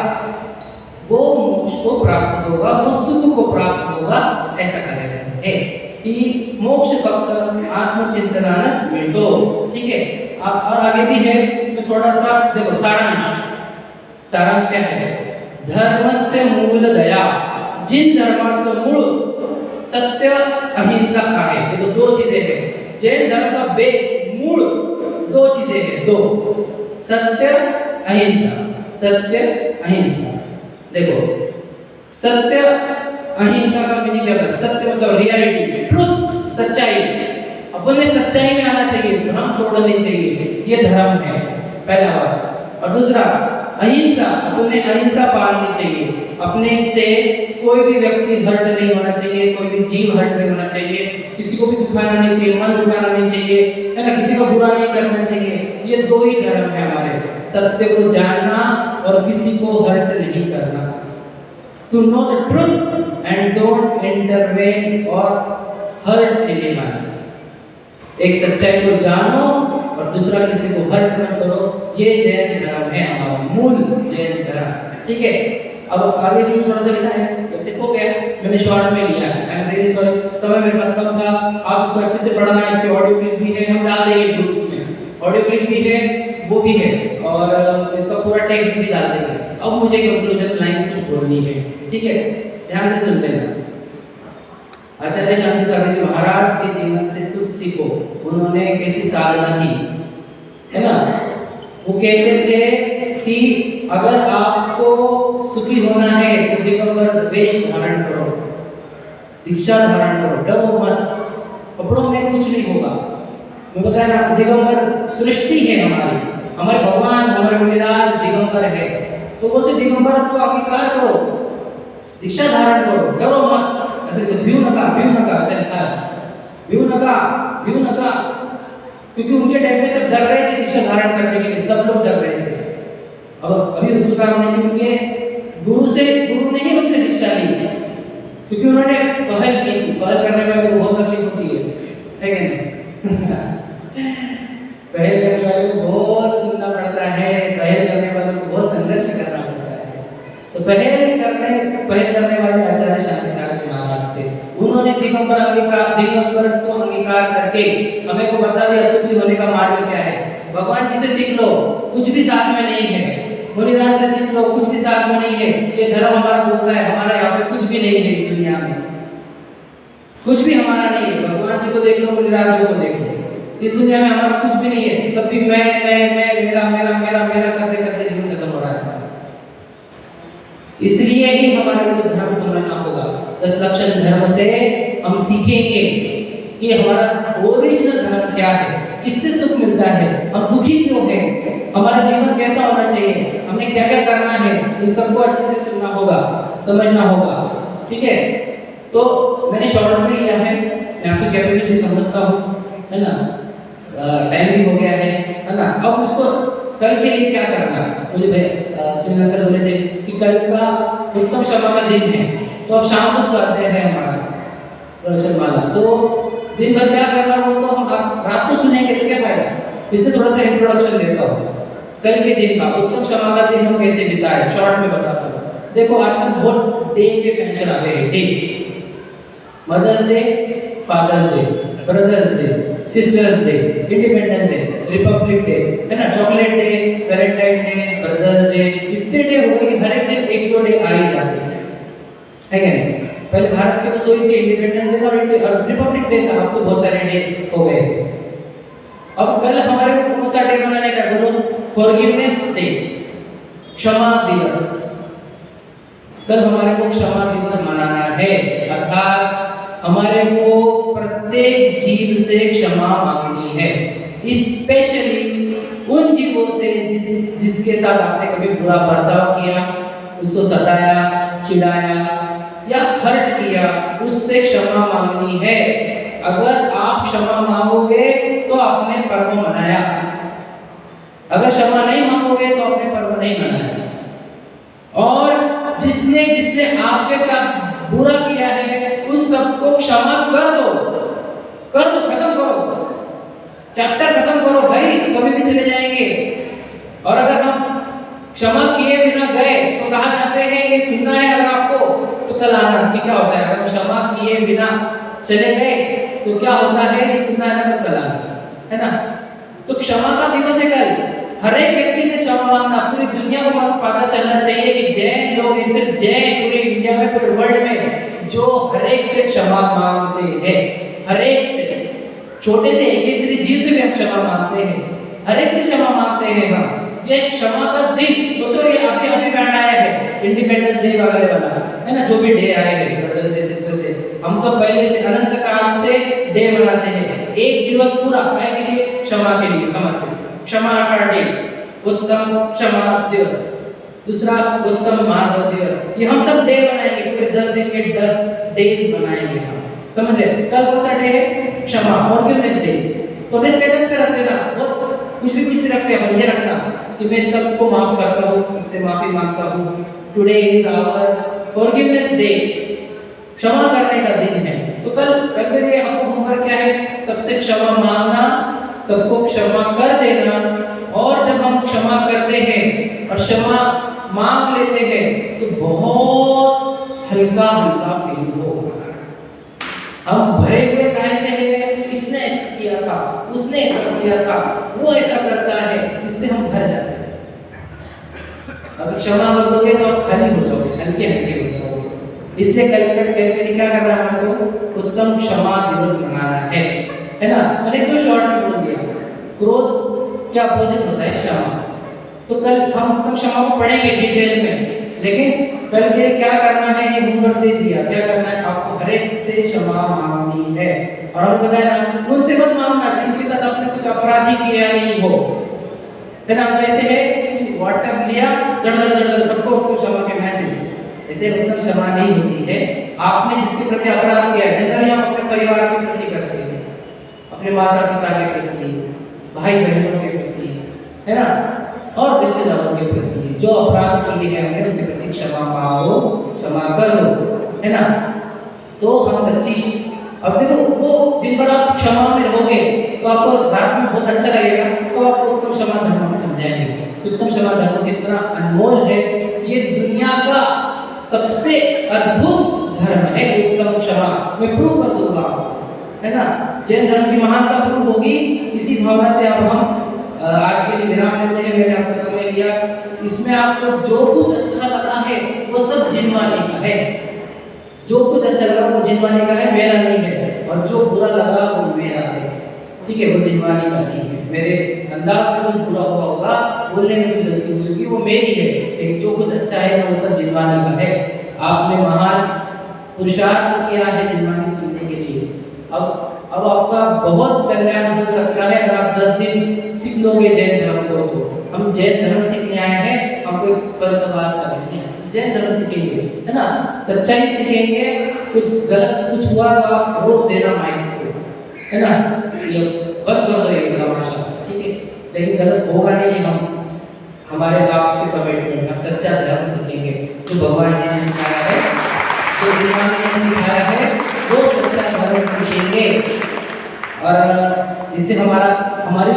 वो मोक्ष को प्राप्त होगा, वो सुख को प्राप्त होगा, ऐसा कहा गया है कि मोक्ष फक्त आत्मचिंतनानच मिळतो। ठीक है, और आगे भी है, तो थोड़ा सा देखो सारांश। सारांश क्या है? धर्मस्य मूल दया, जिन धर्माचं मूळ सत्य अहिंसा आहे। देखो 2 चीजें हैं, जैन धर्म का बेस मूल 2 चीजें हैं, 2, सत्य अहिंसा, सत्य अहिंसा। देखो सत्य अहिंसा का मीनिंग क्या है? सत्य मतलब रियलिटी, ट्रुथ, सच्चाई। अपन ने सच्चाई में आना चाहिए, भ्रम तोड़नी चाहिए, ये धर्म है। पहला बात। और दूसरा अहिंसा, उन्हें अहिंसा पालनी चाहिए। अपने से कोई भी व्यक्ति हर्ट नहीं होना चाहिए, कोई भी जीव हर्ट नहीं होना चाहिए, किसी को भी दुखाना नहीं चाहिए, मन दुखाना नहीं चाहिए, है ना, किसी का बुरा नहीं करना चाहिए। ये दो ही धर्म है हमारे, सत्य को जानना और किसी को हर्ट नहीं करना। To know the truth and don't intervene और हर्ट एनीवन। एक सच्चाई को जानो और दूसरा किसी को हर्ट मत करो। ये जैन धर्म है हमारा, मूल जैन धर्म। ठीक है, अब आगे जो थोड़ा सा लिखा है वैसे हो गया, मैंने शॉर्ट में लिया है। आई एम वेरी सॉरी, समय मेरे पास कम था। आप इसको अच्छे से पढ़ना है। इसके ऑडियो क्लिप भी है, हम डाल देंगे ग्रुप्स में। ऑडियो क्लिप भी है, वो भी है, और इसका पूरा टेक्स्ट भी डाल देंगे। अब मुझे कंक्लूजन लाइंस कुछ बोलनी है, ठीक है, ध्यान से सुन लेना। आचार्य शांति सागर जी महाराज के जीवन से कुछ सीखो। उन्होंने कैसी साधना की, है ना। वो कहते थे कि अगर आपको सुखी होना है तो दिगंबर वेश धारण करो, दीक्षा धारण करो, डरो मत, कपड़ों में कुछ नहीं होगा। मैं बताया ना, दिगंबर सृष्टि है हमारी, हमारे भगवान, हमारे मुनिराज दिगंबर है। तो बोलते दिगंबर को अंगीकार करो, दीक्षा धारण करो, डरो मत। ऐसे व्यू नका ऐसे लिखा है, व्यू नका, क्योंकि उनके टाइम में सब डर रहे थे दीक्षा धारण करने के लिए, सब लोग डर रहे थे। अब अभी उसका हमने उनके गुरु ने उनसे दीक्षा ली, क्योंकि उन्होंने पहल की थी। पहल करने वाले को बहुत तकलीफ होती है कि नहीं? पहल करने वाले को बहुत सुनना पड़ता है, पहल करने वाले को बहुत संघर्ष करना पड़ता है। तो पहल करने वाले आचार्य शांति सागर महाराज थे। उन्होंने दिगंबर को अंगीकार करके हमें को बता दिया शुद्धि होने का मार्ग क्या है। भगवान जी से सीख लो, कुछ भी साथ में नहीं है। मुनिराज से सीख लो, कुछ भी साथ में नहीं है। ये धर्म हमारा बोलता है, हमारा यहाँ पे कुछ भी नहीं है, इस दुनिया में कुछ भी हमारा नहीं है। भगवान जी को देख लो, मुनिराज जी को देख लो, इस दुनिया में हमारा कुछ भी नहीं है। तब भी मैं मेरा करते करते जीवन खत्म हो रहा है। इसलिए ही हमारे को धर्म समझना होगा। 10 लक्षण धर्म से हम सीखेंगे कि हमारा ओरिजिनल धर्म क्या है, किससे सुख मिलता है, हम दुखी क्यों हैं, हमारा जीवन कैसा होना चाहिए, हमने क्या क्या करना है। इन सबको अच्छे से सुनना होगा, समझना होगा, ठीक है। तो मैंने शॉर्ट में लिया है, मैं आपकी कैपेसिटी समझता हूँ, है ना, टाइम भी हो गया है ना। अब उसको कल के लिए क्या करना, मुझे श्रीनगर बोले थे कि कल का उत्तम क्षमा का दिन है, तो अब शाम को स्वाध्याय है हमारा प्रवचनमाला। तो दिन भर क्या करना, वो तो हम रात को सुनेंगे तो क्या फायदा। इससे थोड़ा सा इंट्रोडक्शन देता हूँ कल के दिन का, उत्तम क्षमा का दिन हम कैसे बिताए, शॉर्ट में बताता हूँ। देखो आजकल बहुत डे पे फंक्शन आ गए हैं, day, mother's day, father's day, brother's day, sister's day, independence day, republic day, है ना, chocolate day, valentine day, brother's day, इतने डे हो गए, हर एक दिन एक दो डे आ ही जाते हैं, है क्या नहीं। पहले भारत के तो दो ही थे, इंडिपेंडेंस डे और रिपब्लिक डे था, अब तो बहुत सारे डे हो गए। अब कल हमारे को कौन सा डे मनाने का, बोलो, फॉरगिवनेस डे, क्षमा दिवस। कल हमारे को क्षमा दिवस मनाना है, अर्थात हमारे को प्रत्येक जीव से क्षमा मांगनी है, स्पेशली उन जीवों से जिसके साथ आपने कभी बुरा बर्ताव किया, उसको सताया, चिढ़ाया या हर्ट किया, उससे क्षमा मांगनी है। अगर आप क्षमा मांगोगे तो आपने पर्व मनाया, अगर क्षमा नहीं मांगोगे तो आपने पर्व नहीं मनाया। और जिसने आपके साथ बुरा किया है उस सबको क्षमा कर दो, खत्म करो, चैप्टर खत्म करो भाई, कभी भी चले जाएंगे। और अगर हम क्षमा किए बिना गए तो कहाँ जाते हैं, ये सुनना है अगर आपको तो कल आना कि क्या होता है। अगर क्षमा किए बिना चले गए तो क्या होता है, ये सुनना है ना, तो कल आना, है ना। तो क्षमा का दिवस है कल, हर एक व्यक्ति से क्षमा मांगना। पूरी दुनिया को पता चलना चाहिए कि जैन लोग, सिर्फ जैन पूरे इंडिया में, पूरे वर्ल्ड में जो हर एक से क्षमा मांगते हैं, हर एक से, छोटे से एक जीव से भी हम क्षमा मांगते हैं, हर एक से क्षमा मांगते हैं हम। ये क्षमा का दिन सोचो, ये अभी बैंड आया है, इंडिपेंडेंस डे वगैरह वाला, है ना, जो भी डे आए हैं, ब्रदर्स डे, सिस्टर डे, हम तो पहले से अनंत काल से डे मनाते हैं। एक दिवस पूरा के लिए, क्षमा के लिए समर्पित, क्षमा का डे, उत्तम क्षमा दिवस, दूसरा उत्तम माधव दिवस। ये हम सब डे बनाएंगे, पूरे 10 दिन के 10 डेज बनाएंगे हम, समझ रहे। कल कौन सा डे है? क्षमा, फॉरगिवनेस डे। तो अपने स्टेटस पे रख देना, वो कुछ भी रखते हैं, ये रखना कि मैं सबको माफ करता हूँ, सबसे माफी मांगता हूँ। Today is our forgiveness day, क्षमा करने का दिन है। तो कल के लिए हमको होमवर्क क्या है? सबसे क्षमा मांगना, सबको क्षमा कर देना। और जब हम क्षमा करते हैं और क्षमा मांग लेते हैं तो बहुत हल्का हल्का फील होगा। हम भरे हुए काहे से हैं? इसने ऐसा किया था, उसने ऐसा किया था, वो ऐसा करता है, इससे हम भर जाते हैं। अगर क्षमा मत दोगे तो आप खाली हो जाओगे, हल्के हल्के हो जाओगे। इसलिए कल क्या कर रहा है हमको? उत्तम क्षमा दिवस मनाना है ना। मैंने तो शॉर्ट में बोल दिया। क्रोध क्या अपोजिट होता है? क्षमा। तो कल हम उत्तम क्षमा को पढ़ेंगे डिटेल में, लेकिन कल के क्या करना है ये होमवर्क दे दिया। क्या करना है? आपको हर एक से क्षमा मांगनी है। और हम बताया ना, उनसे मत मांगना जिनके साथ आपने कुछ अपराधी किया नहीं हो, है ना। जैसे है कि व्हाट्सएप लिया, दड़ सबको क्षमा के मैसेज, ऐसे उत्तम क्षमा नहीं होती है। आपने जिसके प्रति अपराध किया, जनरली हम अपने परिवार के प्रति करते हैं, अपने माता पिता के प्रति, भाई बहनों के प्रति, है ना, और रिश्तेदारों के प्रति जो अपराध किए हैं हमने उसके प्रति क्षमा मांगो, क्षमा कर दो, है ना। तो हम सच्ची, अब देखो वो दिन भर आप क्षमा में रहोगे तो आपको रात में बहुत अच्छा लगेगा। तो आपको उत्तम क्षमा धर्म समझाएंगे। उत्तम क्षमा धर्म कितना अनमोल है, ये दुनिया का सबसे अद्भुत धर्म है उत्तम क्षमा। मैं प्रूव कर दूंगा, है ना। जैन धर्म की महानता प्रूव होगी। इसी भावना से अब हम आज के लिए विराम लेते हैं। मैंने आपका समय लिया। इसमें आपको जो कुछ अच्छा लगा है वो सब जिनवानी का है। जो कुछ अच्छा लगा वो जिनवानी का है, मेरा नहीं है। और जो बुरा लगा वो मेरा है, ठीक है, वो जिनवानी का नहीं है। मेरे अंदाज में कुछ बुरा हुआ होगा, बोलने में कुछ गलती हुई होगी, वो मेरी है। लेकिन जो कुछ अच्छा है वो सब जिनवानी का है। आपने महान पुरुषार्थ किया है जिनवानी सुनने के लिए। अब आपका बहुत कल्याण हो सकता है अगर आप 10 दिन सीख लोगे जैन धर्म को। तो हम जैन धर्म सीखने आए हैं, हम कोई पंथवाद का नहीं है, जैन धर्म सीखेंगे, है ना। सच्चाई सीखेंगे। कुछ गलत कुछ हुआ तो आप रोक देना माइंड को, है ना, ये बंद कर दो ये तमाशा, ठीक है। लेकिन गलत होगा नहीं। हम हमारे आप से कमिटमेंट, हम सच्चा धर्म सीखेंगे जो भगवान जी ने सिखाया है, जो भगवान ने सिखाया है, वो सच्चा धर्म सीखेंगे। और इससे हमारी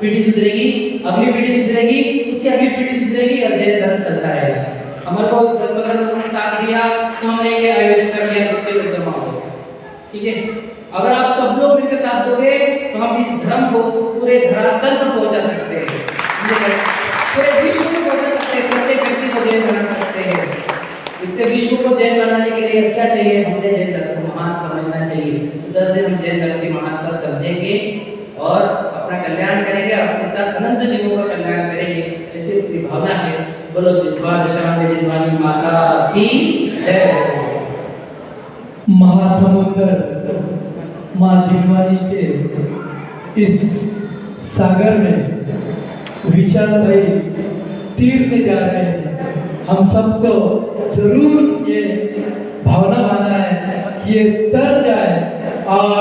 पीढ़ी सुधरेगी, अगली पीढ़ी सुधरेगी, उसकी अगली पीढ़ी सुधरेगी और जैन धर्म चलता रहेगा। हमारे को 10-15 लोगों ने साथ दिया तो हमने ये आयोजन कर लिया, कितने लोग जमा हो गए, ठीक है। अगर आप सब लोग मिलकर साथ दोगे तो हम इस धर्म को पूरे धरातल पर पहुंचा सकते हैं, पूरे विश्व में पहुंचा सकते हैं, प्रत्येक व्यक्ति को जैन बना सकते हैं। इतने विश्व को जैन बनाने के लिए क्या चाहिए? हमने जैन धर्म को महान समझना चाहिए। तो 10 दिन हम जैन धर्म की महानता समझेंगे और अपना कल्याण करेंगे, अपने साथ अनंत जीवों का कल्याण करेंगे, ऐसी अपनी भावना है। बोलो जितवा दशा में जितवानी माता की जय। महासमुद्र माँ जिनवानी के इस सागर में विशाल भाई तीरने जा रहे हैं। हम सबको जरूर ये भावना आना है कि ये तर जाए और